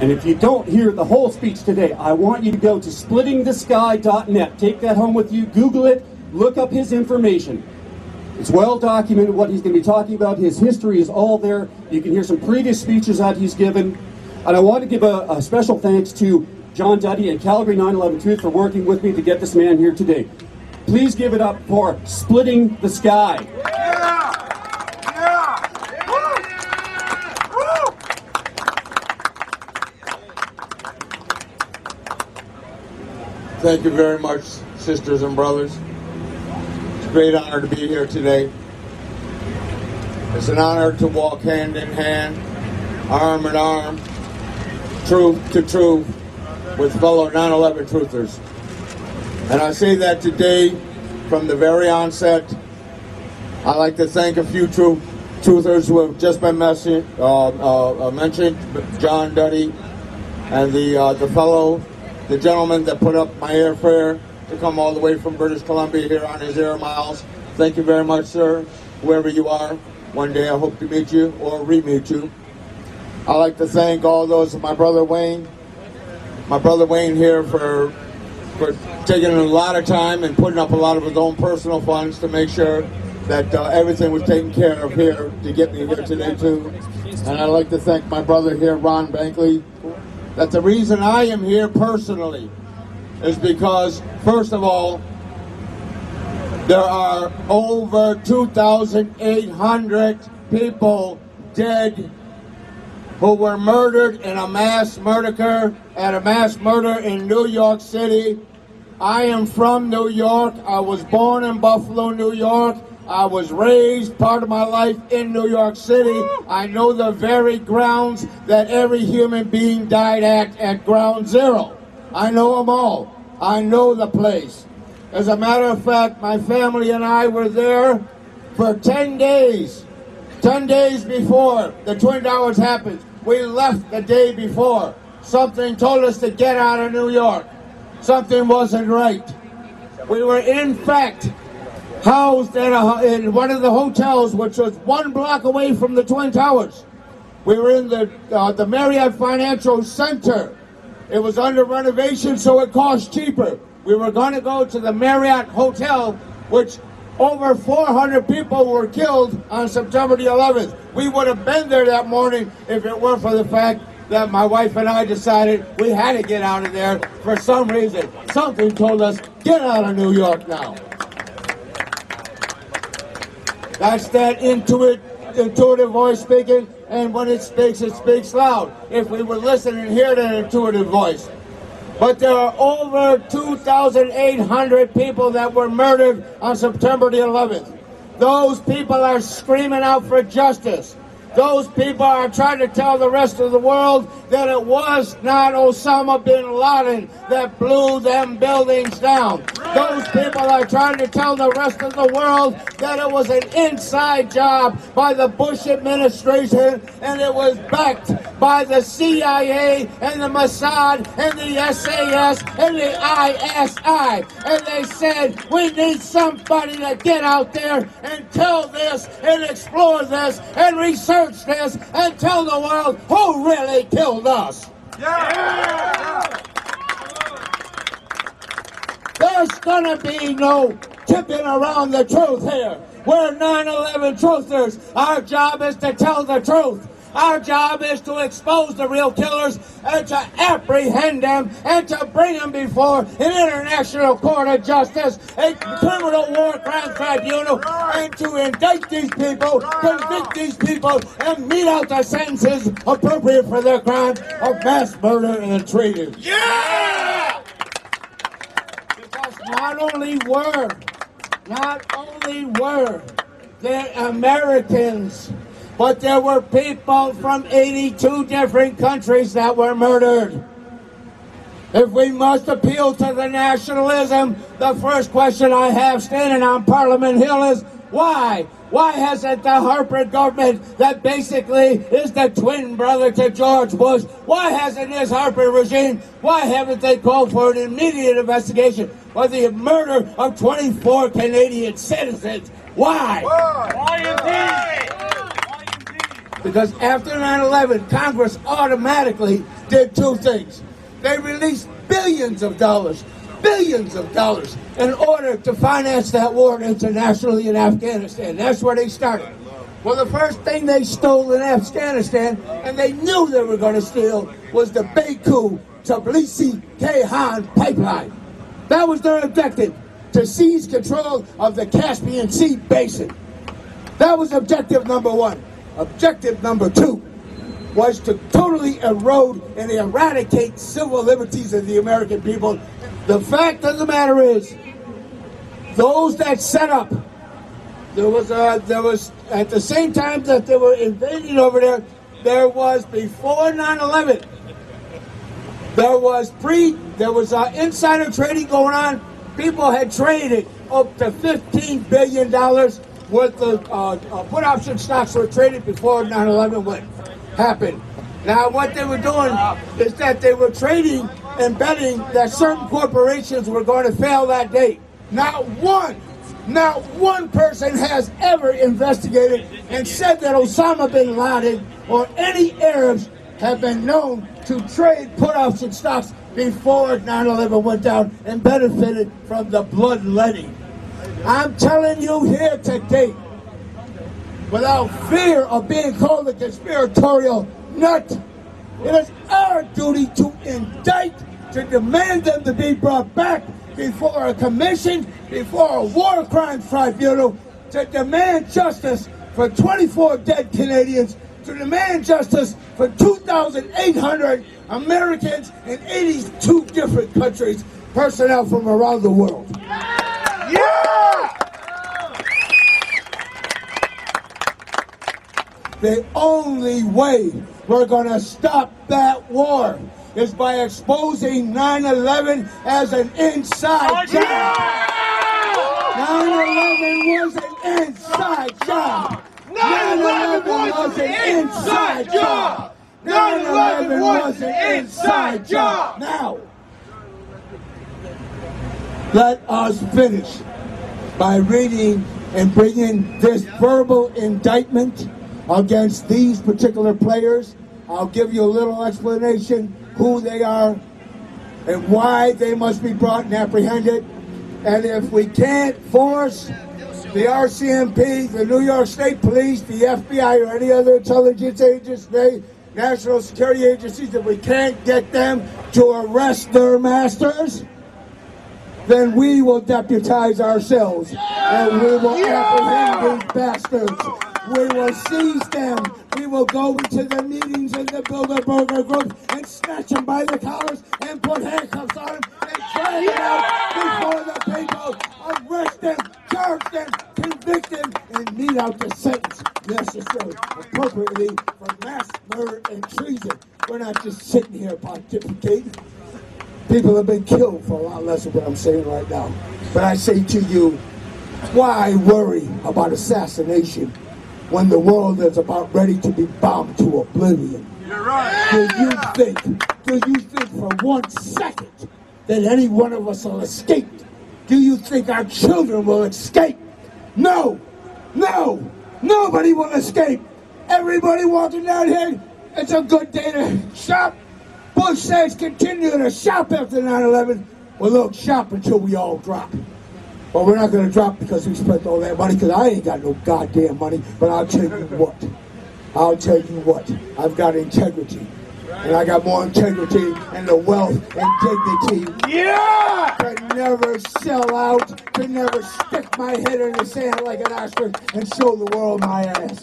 And if you don't hear the whole speech today, I want you to go to splittingthesky.net. Take that home with you, Google it, look up his information. It's well documented what he's going to be talking about. His history is all there. You can hear some previous speeches that he's given. And I want to give a special thanks to John Duddy and Calgary 9/11 Truth for working with me to get this man here today. Please give it up for Splitting the Sky. Thank you very much, sisters and brothers. It's a great honor to be here today. It's an honor to walk hand in hand, arm in arm, truth to truth, with fellow 9/11 truthers. And I say that today from the very onset. I'd like to thank a few truthers who have just been mentioned, John Duddy and the gentleman that put up my airfare to come all the way from British Columbia here on his air miles. Thank you very much, sir, whoever you are. One day I hope to meet you or re-meet you. I'd like to thank all those of my brother Wayne here for taking a lot of time and putting up a lot of his own personal funds to make sure that everything was taken care of here to get me here today too. And I'd like to thank my brother here, Ron Bankley, that the reason I am here personally is because, first of all, there are over 2,800 people dead who were murdered in a mass murder in New York City. I am from New York. I was born in Buffalo, New York. I was raised part of my life in New York City. I know the very grounds that every human being died at ground zero. I know them all. I know the place. As a matter of fact, my family and I were there for 10 days. 10 days before the Twin Towers happened. We left the day before. Something told us to get out of New York. Something wasn't right. We were, in fact, housed in one of the hotels, which was 1 block away from the Twin Towers. We were in the Marriott Financial Center. It was under renovation, so it cost cheaper. We were going to go to the Marriott Hotel, which over 400 people were killed on September the 11th. We would have been there that morning if it weren't for the fact that my wife and I decided we had to get out of there for some reason. Something told us, get out of New York now. That's that intuitive voice speaking, and when it speaks loud. If we would listen and hear that intuitive voice. But there are over 2,800 people that were murdered on September the 11th. Those people are screaming out for justice. Those people are trying to tell the rest of the world that it was not Osama bin Laden that blew them buildings down. Those people are trying to tell the rest of the world that it was an inside job by the Bush administration, and it was backed by the CIA and the Mossad and the SAS and the ISI. And they said, we need somebody to get out there and tell this and explore this and research this and tell the world who really killed us. Yeah. There's gonna be no tipping around the truth here. We're 9/11 truthers. Our job is to tell the truth. Our job is to expose the real killers and to apprehend them and to bring them before an international court of justice, a criminal war crime tribunal, and to indict these people, convict these people, and mete out the sentences appropriate for their crime of mass murder and treason. Yeah! Because not only were there Americans, but there were people from 82 different countries that were murdered. If we must appeal to the nationalism, the first question I have standing on Parliament Hill is, why? Why hasn't the Harper government, that basically is the twin brother to George Bush, why hasn't this Harper regime, why haven't they called for an immediate investigation for the murder of 24 Canadian citizens? Why? Why indeed? Because after 9/11, Congress automatically did two things. They released billions of dollars in order to finance that war internationally in Afghanistan. That's where they started. Well, the first thing they stole in Afghanistan, and they knew they were going to steal, was the Baku-Tbilisi-Ceyhan pipeline. That was their objective, to seize control of the Caspian Sea basin. That was objective number one. Objective number two was to totally erode and eradicate civil liberties of the American people. The fact of the matter is, those that set up, there was at the same time that they were invading over there was before 9/11. There was insider trading going on. People had traded up to $15 billion worth of put option stocks were traded before 9/11 happened. Now what they were doing is that they were trading and betting that certain corporations were going to fail that day. Not one person has ever investigated and said that Osama bin Laden or any Arabs have been known to trade put option stocks before 9/11 went down and benefited from the bloodletting. I'm telling you here today, without fear of being called a conspiratorial nut, it is our duty to indict, to demand them to be brought back before a commission, before a war crimes tribunal, to demand justice for 24 dead Canadians, to demand justice for 2,800 Americans in 82 different countries, personnel from around the world. Yeah! The only way we're going to stop that war is by exposing 9/11 as an inside job. 9/11 was an inside job. 9/11 was an inside job. 9/11 was an inside job. Now, let us finish by reading and bringing this verbal indictment against these particular players. I'll give you a little explanation who they are and why they must be brought and apprehended. And if we can't force the RCMP, the New York State Police, the FBI, or any other intelligence agency, national security agencies, if we can't get them to arrest their masters, then we will deputize ourselves and we will apprehend these bastards. We will seize them. We will go into the meetings in the Bilderberger group and snatch them by the collars and put handcuffs on them and drag them out before the people. Arrest them, charge them, convict them, and mete out the sentence necessary appropriately for mass murder and treason. We're not just sitting here pontificating. People have been killed for a lot less than what I'm saying right now. But I say to you, why worry about assassination when the world is about ready to be bombed to oblivion? You're right. Do you think for 1 second that any one of us will escape? Do you think our children will escape? No, nobody will escape. Everybody walking down here, it's a good day to shop. Bush says continue to shop after 9/11. Well, look, shop until we all drop. But we're not going to drop because we spent all that money, because I ain't got no goddamn money. But I'll tell you what, I've got integrity. And I got more integrity and the wealth and dignity. Yeah! To never sell out, to never stick my head in the sand like an ostrich and show the world my ass.